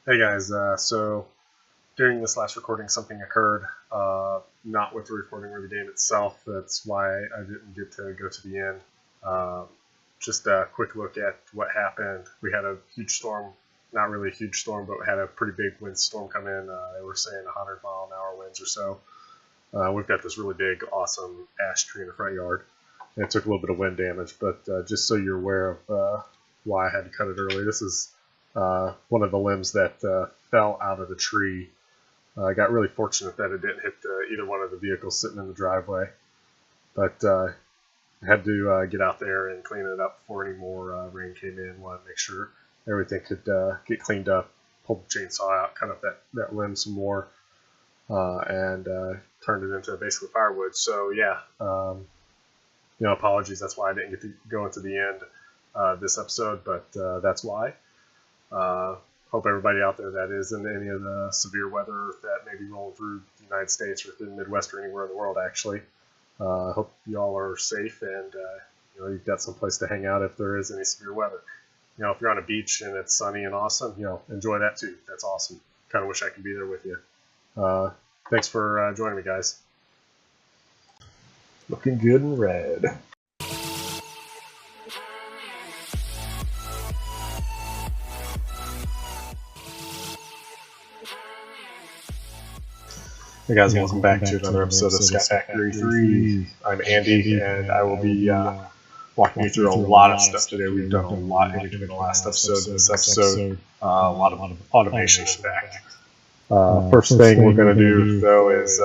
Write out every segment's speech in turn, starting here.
Hey guys, so during this last recording something occurred, not with the recording of the game itself. That's why I didn't get to go to the end. Uh, just a quick look at what happened. We had a huge storm, not really a huge storm, but we had a pretty big windstorm come in. They were saying 100-mile-an-hour winds or so. We've got this really big, awesome ash tree in the front yard. And it took a little bit of wind damage, but just so you're aware of why I had to cut it early, this is one of the limbs that fell out of the tree. I got really fortunate that it didn't hit either one of the vehicles sitting in the driveway, but I had to get out there and clean it up before any more rain came in. Wanted to make sure everything could get cleaned up, pulled the chainsaw out, cut up that limb some more, and turned it into basically firewood. So yeah, apologies. That's why I didn't get to go into the end this episode, but that's why. Hope everybody out there that is in any of the severe weather that may be rolling through the United States or through the Midwest or anywhere in the world, actually. Hope y'all are safe and you've got some place to hang out if there is any severe weather. If you're on a beach and it's sunny and awesome, enjoy that too. That's awesome. Kind of wish I could be there with you. Thanks for joining me, guys. Looking good in red. Hey guys, welcome back to another episode of SkyFactory 3. I'm Andy, and I will be walking you through a lot of stuff today. We've done a lot in between the last episode and this episode. A lot of automation, in fact. First thing we're going to do, though, is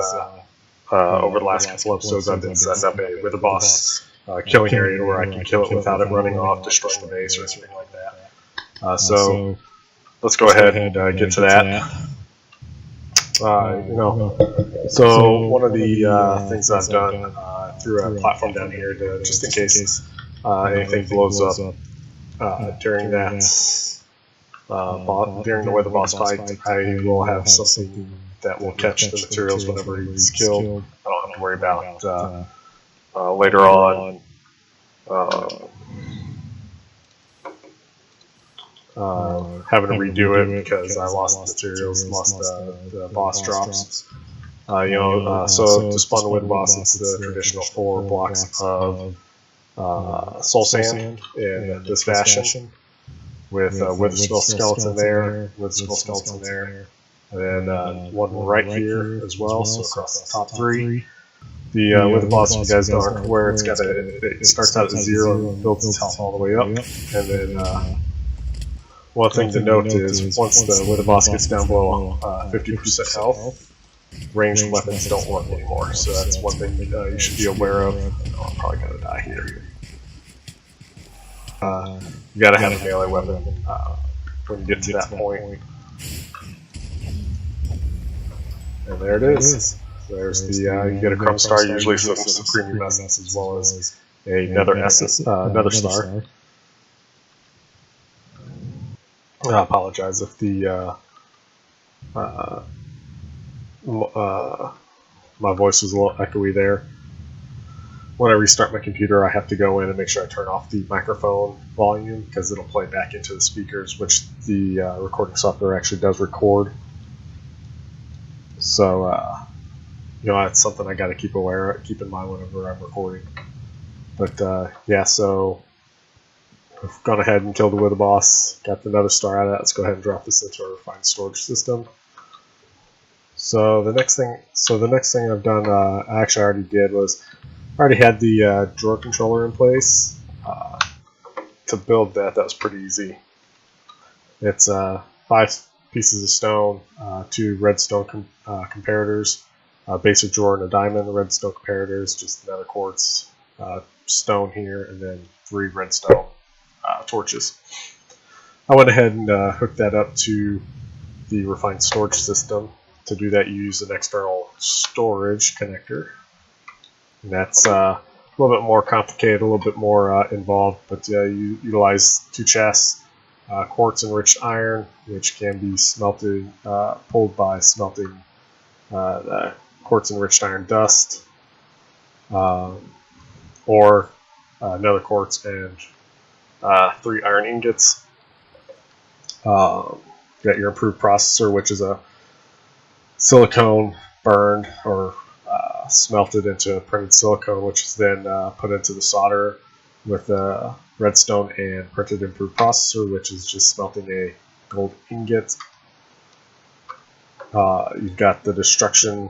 over the last couple episodes, I've been setting up a Wither Boss killing area where I can kill it without it running off, destroying the base, or anything like that. So let's go ahead and get to that. So one of the things I've done through a platform down here, just in case anything blows up during that during the Wither Boss fight, I will have something that will catch the materials whenever he's killed. I don't have to worry about later on having to redo it because I lost the materials, lost the boss drops. So to spawn the Wither Boss, it's the traditional 4 blocks of soul sand in this fashion, with Wither Skull skeleton there, Wither Skull skeleton there, and then one right here as well. So across the top 3. The Wither Boss, if you guys aren't aware, it starts out at 0 and builds its health all the way up, and then. One thing to note is once the Wither Boss gets down below 50% health, ranged weapons don't work anymore. So that's one thing you should be aware of. I'm probably going to die here. You got to have a melee weapon when you get to that point. And there it is. There's the you get a Crumb Star, usually some Supremium Essence as well as a Nether Star. I apologize if the my voice was a little echoey there. When I restart my computer, I have to go in and make sure I turn off the microphone volume because it'll play back into the speakers, which the recording software actually does record. So that's something I got to keep in mind whenever I'm recording. But yeah, so. I've gone ahead and killed the Wither Boss, got the Nether Star out of that. Let's go ahead and drop this into our refined storage system. So the next thing I've done, I actually already did, was I already had the drawer controller in place. To build that was pretty easy. It's 5 pieces of stone, 2 redstone comparators, a basic drawer and a diamond, redstone comparators, just nether quartz, stone here, and then 3 redstone torches. I went ahead and hooked that up to the refined storage system. To do that, you use an external storage connector. And that's a little bit more complicated, a little bit more involved, but you utilize 2 chests, quartz enriched iron, which can be smelted, pulled by smelting the quartz enriched iron dust, or nether quartz and 3 iron ingots. Go You got your improved processor, which is a silicone burned or smelted into printed silicone, which is then put into the solder with redstone, and printed improved processor, which is just smelting a gold ingot. You've got the destruction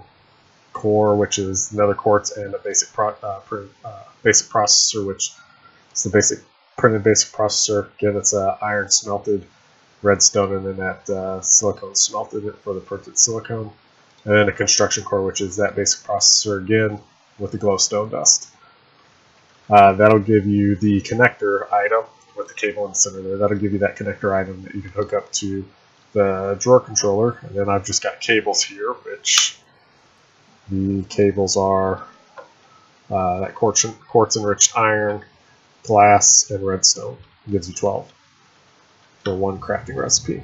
core, which is nether quartz, and a basic processor, which is the printed basic processor. Again, it's iron smelted redstone, and then that silicone smelted for the printed silicone. And then a construction core, which is that basic processor again with the glowstone dust. That'll give you the connector item with the cable in the center there. That'll give you that connector item that you can hook up to the drawer controller. And then I've just got cables here, which the cables are that quartz enriched iron, glass, and redstone. It gives you 12 for one crafting recipe.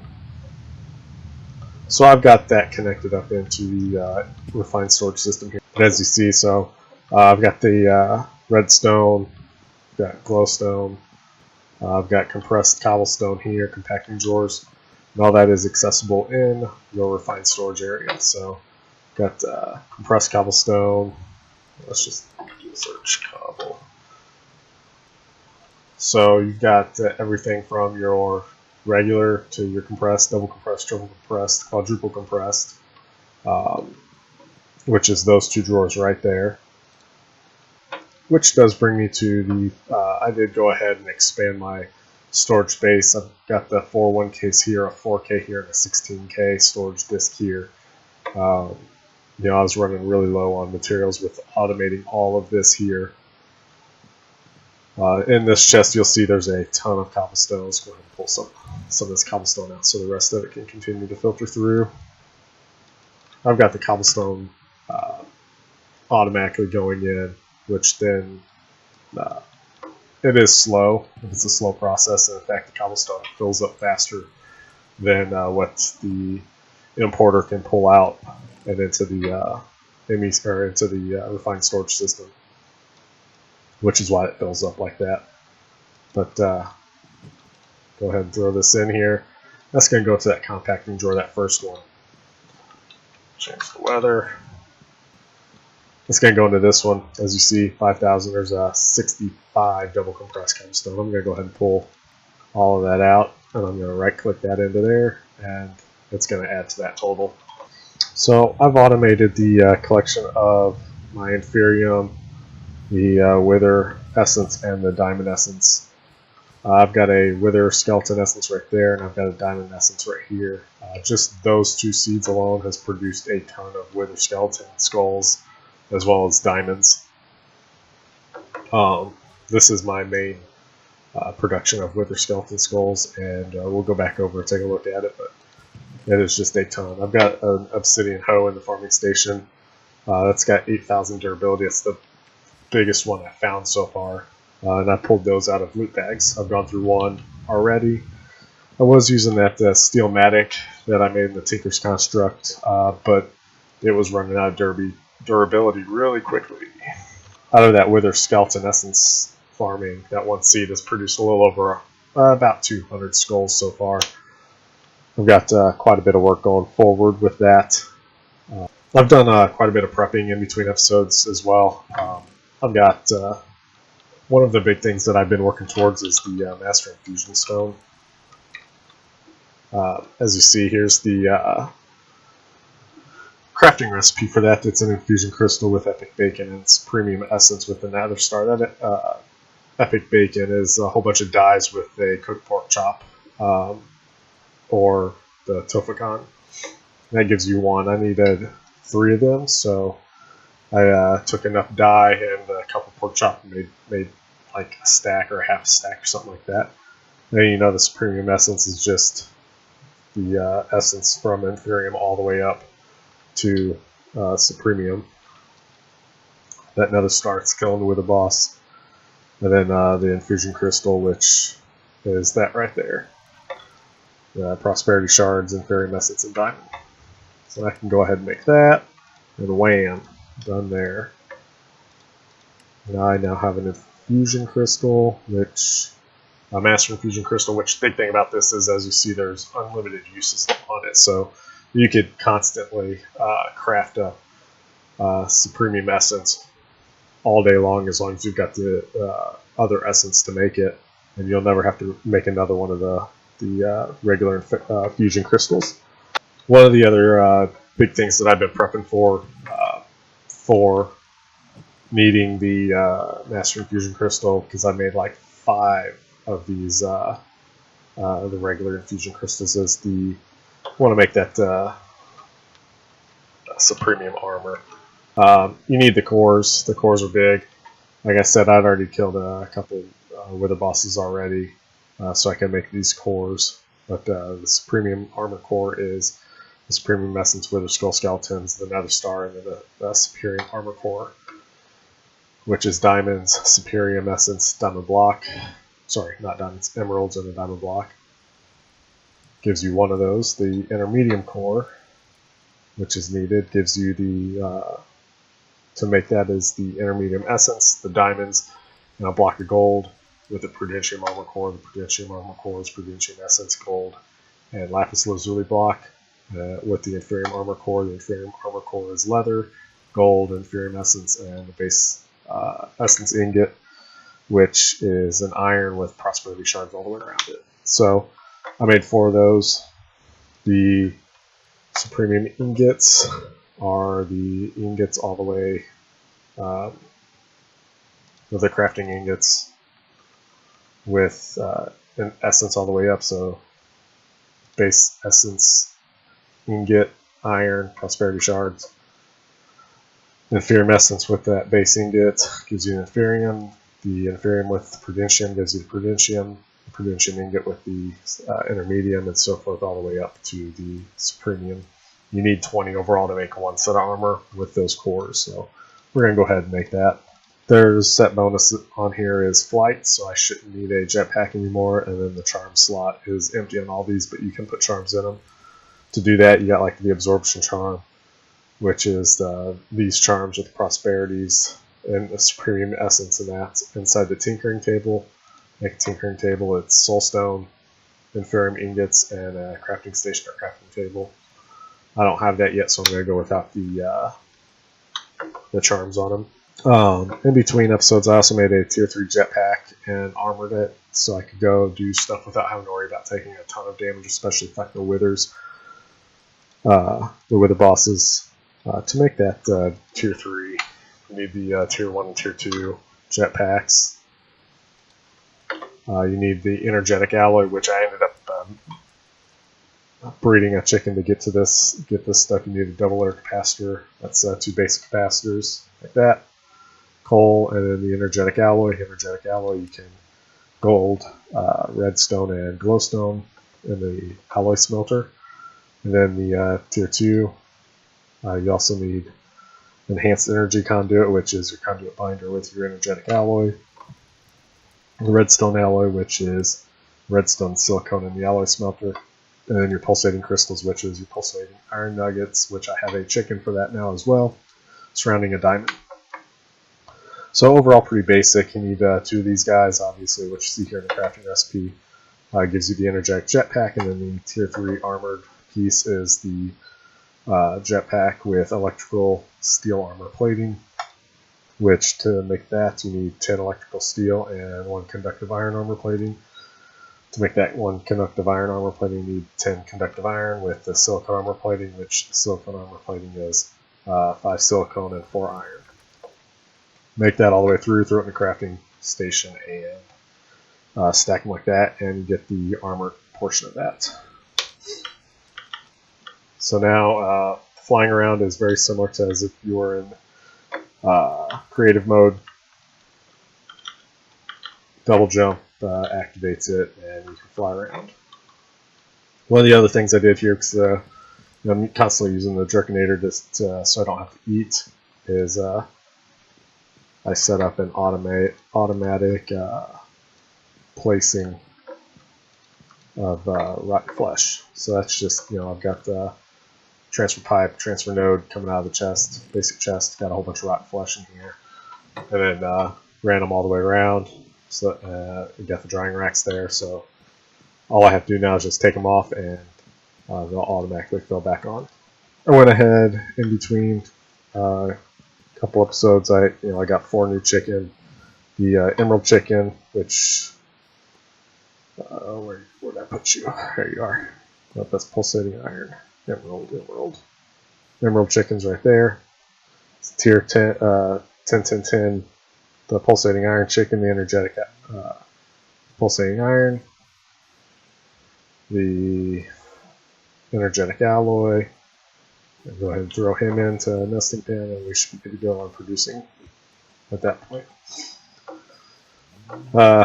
So I've got that connected up into the refined storage system here. And as you see, so I've got the redstone, got glowstone, I've got compressed cobblestone here, compacting drawers, and all that is accessible in your refined storage area. So got compressed cobblestone. Let's just do a search cobble. So you've got everything from your regular to your compressed, double compressed, triple compressed, quadruple compressed, which is those two drawers right there. Which does bring me to the, I did go ahead and expand my storage space. I've got the 401 case here, a 4K here, and a 16K storage disk here. I was running really low on materials with automating all of this here. In this chest, you'll see there's a ton of cobblestone. Let's go ahead and pull some of this cobblestone out so the rest of it can continue to filter through. I've got the cobblestone automatically going in, which then it is slow. It's a slow process, and in fact, the cobblestone fills up faster than what the importer can pull out and into the refined storage system, which is why it fills up like that. But go ahead and throw this in here. That's going to go to that compacting drawer, that first one. Change the weather. It's going to go into this one. As you see, 5,000. There's a 65 double compressed cobblestone. I'm going to go ahead and pull all of that out, and I'm going to right click that into there, and it's going to add to that total. So I've automated the collection of my Inferium, the Wither Essence, and the Diamond Essence. I've got a Wither Skeleton Essence right there, and I've got a Diamond Essence right here. Just those two seeds alone has produced a ton of Wither Skeleton skulls, as well as diamonds. This is my main production of Wither Skeleton skulls, and we'll go back over and take a look at it, but it is just a ton. I've got an obsidian hoe in the farming station. That's got 8,000 durability. It's the biggest one I've found so far, and I pulled those out of loot bags. I've gone through one already. I was using that steel matic that I made in the Tinker's Construct, but it was running out of durability really quickly. Out of that Wither Skeleton Essence farming, that one seed has produced a little over about 200 skulls so far. I've got quite a bit of work going forward with that. I've done quite a bit of prepping in between episodes as well. I've got one of the big things that I've been working towards is the Master Infusion Stone. As you see, here's the crafting recipe for that. It's an infusion crystal with epic bacon and Supremium Essence with the Nether Star. That epic bacon is a whole bunch of dyes with a cooked pork chop, or the tofukan. That gives you one. I needed 3 of them, so I took enough dye and a couple pork chop and made like a stack or a half a stack or something like that. Then you know the Supremium Essence is just the essence from Inferium all the way up to Supremium. That Nether Stars killing the Wither boss. And then the Infusion Crystal, which is that right there. Prosperity Shards, Inferium Essence, and Diamond. So I can go ahead and make that, and wham, done there. And I now have an Infusion Crystal, which Master Infusion Crystal, which the big thing about this is, as you see, there's unlimited uses on it. So you could constantly craft a Supremium Essence all day long as you've got the other essence to make it, and you'll never have to make another one of the regular fusion crystals. One of the other big things that I've been prepping for needing the Master Infusion Crystal, because I made like 5 of these the regular infusion crystals, is want to make that Supremium Armor. You need the cores. The cores are big. Like I said, I'd already killed a couple wither bosses already, so I can make these cores. But the Supremium Armor core is the Supremium Essence Wither Skull Skeletons, the Nether Star, and then the Supremium Armor core, which is diamonds, Supremium Essence, diamond block. Sorry, not diamonds, emeralds, and a diamond block. Gives you one of those. The Intermedium core, which is needed, gives you the to make that is the Intermedium Essence, the diamonds, and a block of gold with the Prudentium Armor core. The Prudentium Armor core is Prudentium Essence, gold, and lapis lazuli block. With the Inferium Armor core, the Inferium Armor core is leather, gold, Inferium Essence, and the base Essence ingot, which is an iron with prosperity shards all the way around it. So I made 4 of those. The Supremium ingots are the ingots all the way, with the crafting ingots with an essence all the way up. So base essence, ingot, iron, prosperity shards. Inferium Essence with that base ingot gives you an Inferium. The Inferium with Prudentium gives you the Prudentium. The Prudentium ingot with the Intermedium, and so forth all the way up to the Supremium. You need 20 overall to make 1 set of armor with those cores, so we're going to go ahead and make that. There's set bonus on here is flight, so I shouldn't need a jetpack anymore, and then the charm slot is empty on all these, but you can put charms in them. To do that, you got like the absorption charm, which is these charms with the prosperities and the Supremium Essence and that inside the tinkering table. Make a tinkering table, it's soulstone, Inferium ingots, and a crafting station or crafting table. I don't have that yet, so I'm going to go without the charms on them. In between episodes, I also made a tier 3 jetpack and armored it, so I could go do stuff without having to worry about taking a ton of damage, especially fighting the withers, the wither bosses. To make that tier 3, you need the tier 1 and tier 2 jetpacks. You need the energetic alloy, which I ended up breeding a chicken to get this stuff. You need a double air capacitor. That's 2 basic capacitors like that. Coal, and then the energetic alloy. Energetic alloy, you can gold, redstone, and glowstone in the alloy smelter. And then the tier 2, you also need enhanced energy conduit, which is your conduit binder with your energetic alloy. The redstone alloy, which is redstone silicone in the alloy smelter. And then your pulsating crystals, which is your pulsating iron nuggets, which I have a chicken for that now as well, surrounding a diamond. So overall pretty basic. You need 2 of these guys, obviously, which you see here in the crafting recipe. Gives you the energetic jetpack, and then the tier 3 armored piece is the jetpack with electrical steel armor plating, which to make that you need 10 electrical steel and 1 conductive iron armor plating. To make that 1 conductive iron armor plating, you need 10 conductive iron with the silicone armor plating, which silicone armor plating is 5 silicone and 4 iron. Make that all the way through, throw it in the crafting station, and stack them like that, and you get the armor portion of that. So now, flying around is very similar to as if you were in creative mode. Double jump activates it, and you can fly around. One of the other things I did here, because I'm constantly using the Jerkinator just so I don't have to eat, is I set up an automatic placing of rotten flesh. So that's just, I've got the transfer pipe, transfer node coming out of the chest, basic chest, got a whole bunch of rotten flesh in here, and then ran them all the way around. So you got the drying racks there. So all I have to do now is just take them off, and they'll automatically fill back on. I went ahead in between a couple episodes. I got 4 new chicken. The emerald chicken, which where did I put you? There you are. Oh, that's pulsating iron. Emerald chicken's right there. It's tier 10, 10, 10, 10. The pulsating iron chicken, the energetic pulsating iron, the energetic alloy. I'll go ahead and throw him into a nesting pen, and we should be good to go on producing at that point.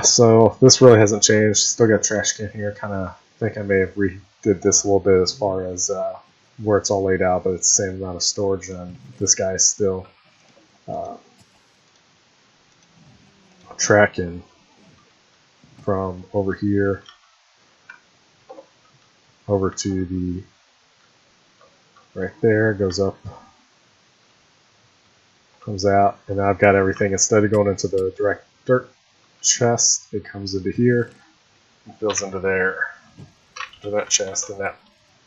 So this really hasn't changed. Still got trash can here. Kind of think I may have redid this a little bit as far as where it's all laid out, but it's the same amount of storage, and this guy is still tracking from over here over to the right there, goes up, comes out, and now I've got everything. Instead of going into the direct dirt chest, it comes into here, it fills into there, to that chest, and that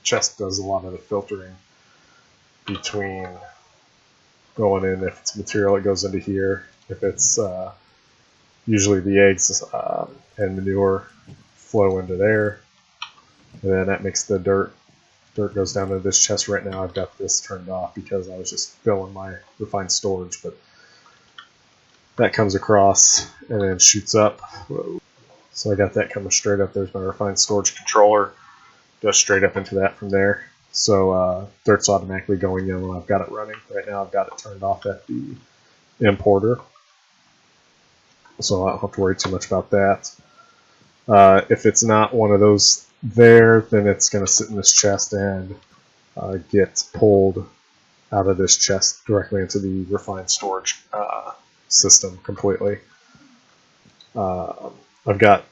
chest does a lot of the filtering between going in. If it's material, it goes into here. If it's usually the eggs and manure flow into there, and then that makes the dirt goes down to this chest. Right now I've got this turned off because I was just filling my refined storage, but that comes across and then shoots up. So I got that coming straight up. There's my refined storage controller, goes straight up into that from there. So dirt's automatically going in when I've got it running. Right now I've got it turned off at the importer, so I don't have to worry too much about that. If it's not one of those there, then it's going to sit in this chest and get pulled out of this chest directly into the refined storage system completely. I've got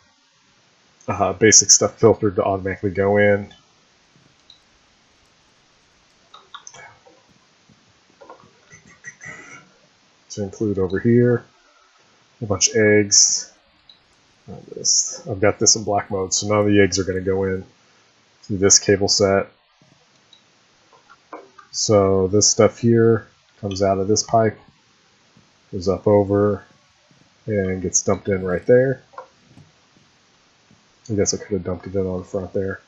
basic stuff filtered to automatically go in. To include over here a bunch of eggs. I've got this in black mode, so none of the eggs are going to go in to this cable set. So this stuff here comes out of this pipe, goes up over, and gets dumped in right there. I guess I could have dumped it in on the front there.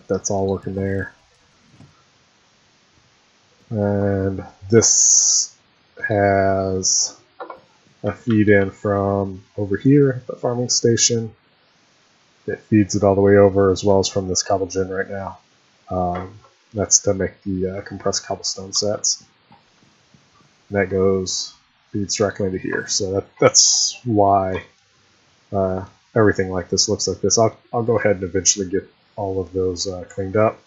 That's all working there. And this has a feed in from over here at the farming station. It feeds it all the way over, as well as from this cobble gen right now. That's to make the compressed cobblestone sets. And that feeds directly into here. So that's why everything like this looks like this. I'll go ahead and eventually get all of those cleaned up.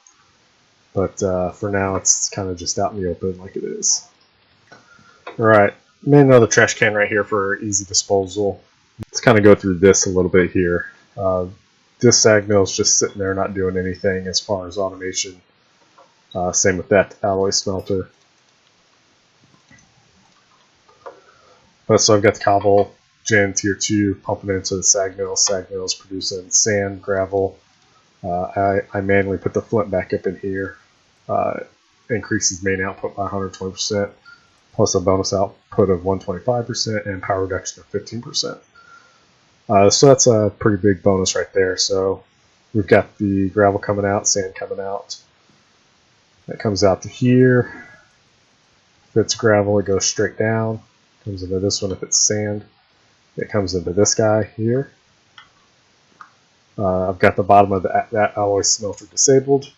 But for now, it's kind of just out in the open like it is. Alright, made another trash can right here for easy disposal. Let's kind of go through this a little bit here. This sag mill is just sitting there not doing anything as far as automation. Same with that alloy smelter. So I've got the cobble gen tier 2 pumping into the sag mill. Sag mill is producing sand, gravel. I manually put the flint back up in here. Increases main output by 120%, plus a bonus output of 125% and power reduction of 15%. So that's a pretty big bonus right there. So we've got the gravel coming out, sand coming out. That comes out to here. If it's gravel, it goes straight down. Comes into this one. If it's sand, it comes into this guy here. I've got the bottom of that alloy smelter disabled,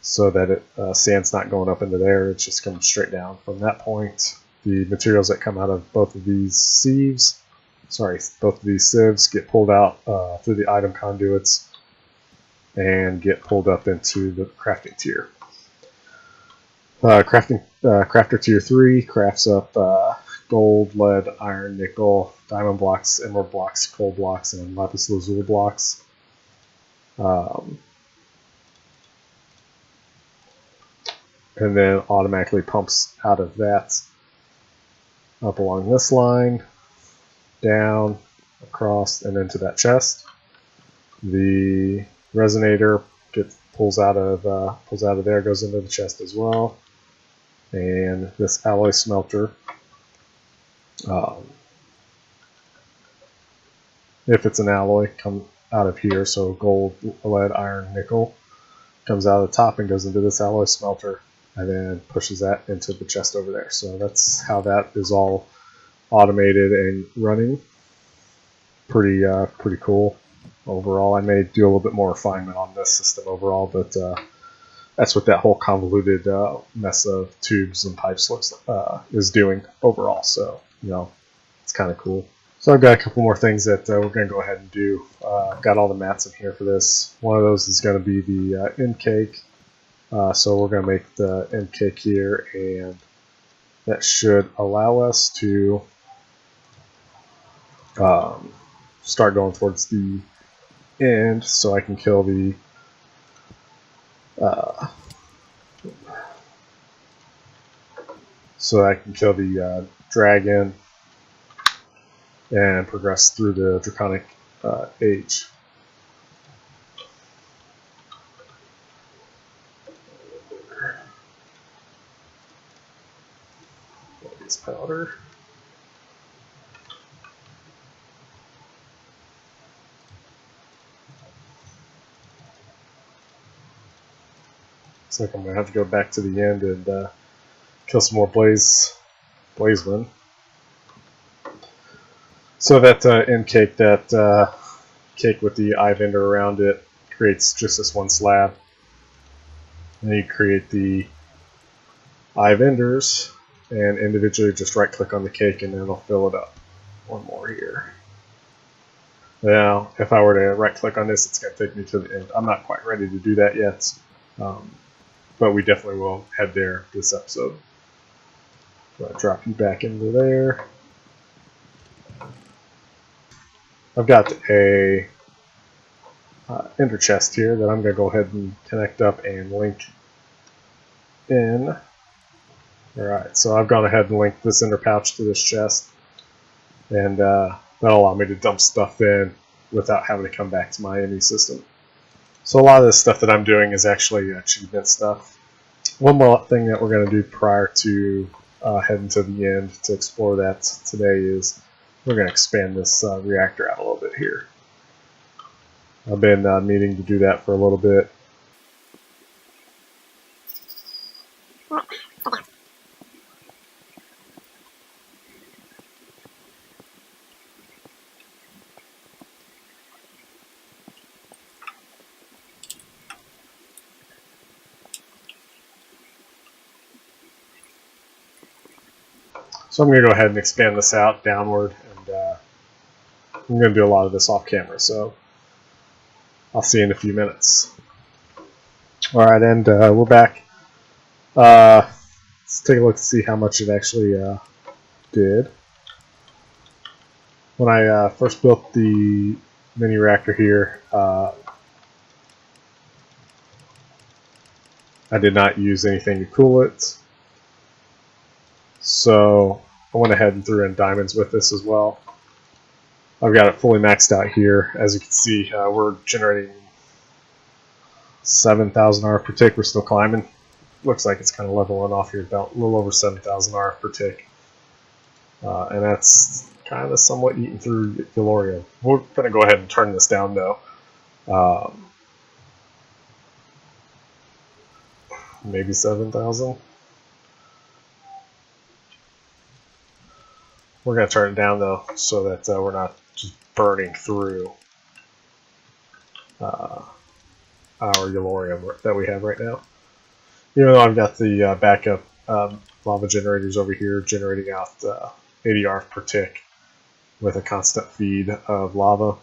so that sand's not going up into there. It's just coming straight down. From that point, the materials that come out of both of these sieves get pulled out through the item conduits and get pulled up into the crafting tier. Crafter tier 3 crafts up gold, lead, iron, nickel, diamond blocks, emerald blocks, coal blocks, and lapis lazuli blocks. And then automatically pumps out of that up along this line, down, across, and into that chest. The resonator pulls out of there, goes into the chest as well. And this alloy smelter, if it's an alloy, comes out of here. So gold, lead, iron, nickel comes out of the top and goes into this alloy smelter, and then pushes that into the chest over there. So that's how that is all automated and running. Pretty cool overall. I may do a little bit more refinement on this system overall, but that's what that whole convoluted mess of tubes and pipes is doing overall. So, you know, it's kind of cool. So I've got a couple more things that we're going to go ahead and do. I've got all the mats in here for this. One of those is going to be the end cake. So we're going to make the end cake here, and that should allow us to start going towards the end, so I can kill the dragon and progress through the Draconic Age. This powder. Looks like I'm going to have to go back to the end and kill some more Blazemen. So that end cake, that cake with the eye vendor around it, creates just this one slab. And then you create the eye vendors, and individually just right click on the cake and then it'll fill it up. One more here. Now, if I were to right click on this, it's going to take me to the end. I'm not quite ready to do that yet, but we definitely will head there this episode. So I'll drop you back into there. I've got a ender chest here that I'm going to go ahead and connect up and link in. Alright, so I've gone ahead and linked this ender pouch to this chest, and that'll allow me to dump stuff in without having to come back to my ME system. So a lot of this stuff that I'm doing is actually achievement stuff. One more thing that we're going to do prior to heading to the end to explore that today is we're going to expand this reactor out a little bit here. I've been meaning to do that for a little bit. So I'm going to go ahead and expand this out downward, and I'm going to do a lot of this off camera, so I'll see you in a few minutes. Alright, and we're back. Let's take a look to see how much it actually did. When I first built the mini reactor here, I did not use anything to cool it. So I went ahead and threw in diamonds with this as well. I've got it fully maxed out here. As you can see, we're generating 7,000 RF per tick. We're still climbing. Looks like it's kind of leveling off here, about a little over 7,000 RF per tick. And that's kind of somewhat eating through Galorium. We're going to go ahead and turn this down though. Maybe 7,000. We're going to turn it down though, so that we're not just burning through our Galorium that we have right now. Even though I've got the backup lava generators over here generating out 80 RF per tick with a constant feed of lava,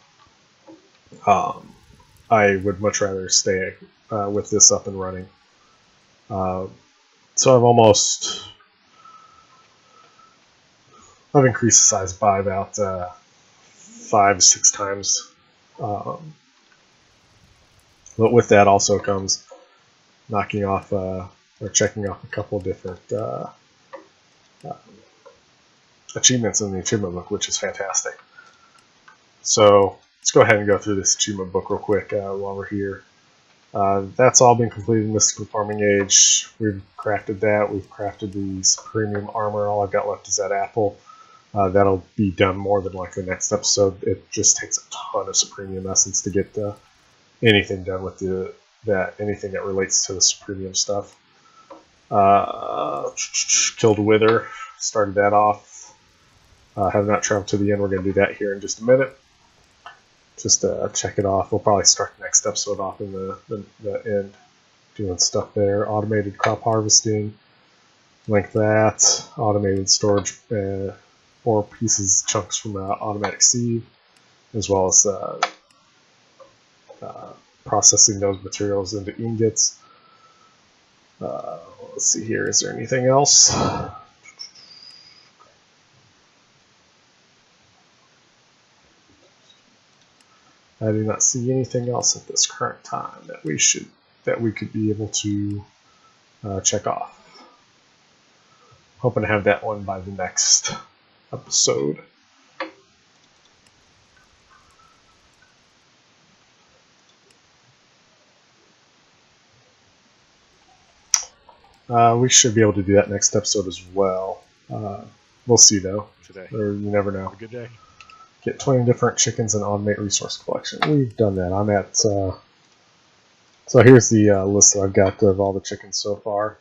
I would much rather stay with this up and running. So I've increased the size by about 5 to 6 times. But with that also comes knocking off or checking off a couple different achievements in the achievement book, which is fantastic. So let's go ahead and go through this achievement book real quick while we're here. That's all been completed in Mystical Farming Age. We've crafted that. We've crafted the Supremium Armor. All I've got left is that apple. That'll be done more than likely next episode. It just takes a ton of Supremium Essence to get anything done with anything that relates to the Supremium stuff. Killed Wither. Started that off. Have not traveled to the end. We're going to do that here in just a minute. Just to check it off. We'll probably start the next episode off in the end, doing stuff there. Automated crop harvesting, link that. Automated storage, or pieces, chunks from automatic seed, as well as processing those materials into ingots. Let's see here. Is there anything else? I do not see anything else at this current time that we could be able to check off. Hoping to have that one by the next episode. We should be able to do that next episode as well. We'll see though. Today. Or you never know. Have a good day. Get 20 different chickens and automate resource collection. We've done that. I'm at, so here's the list that I've got of all the chickens so far.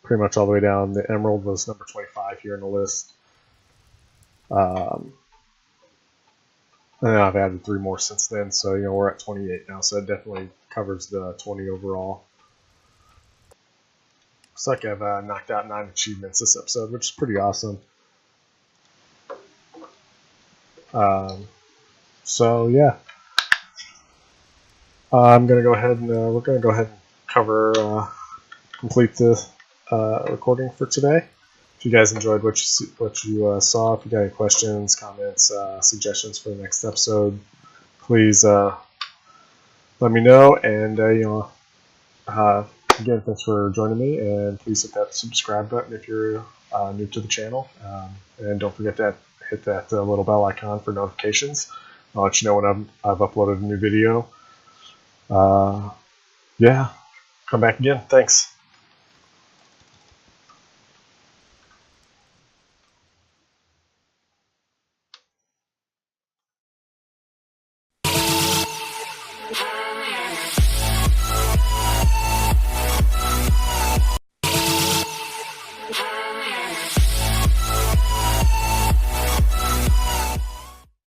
Pretty much all the way down. The emerald was number 25 here in the list. And then I've added 3 more since then, so we're at 28 now, so that definitely covers the 20 overall. Looks like I've knocked out 9 achievements this episode, which is pretty awesome. So yeah, I'm gonna go ahead and we're gonna go ahead and cover complete the recording for today. If you guys enjoyed what you saw, if you got any questions, comments, suggestions for the next episode, please let me know. And again, thanks for joining me, and please hit that subscribe button if you're new to the channel, and don't forget to hit that little bell icon for notifications. I'll let you know when I've uploaded a new video. Yeah, come back again. Thanks.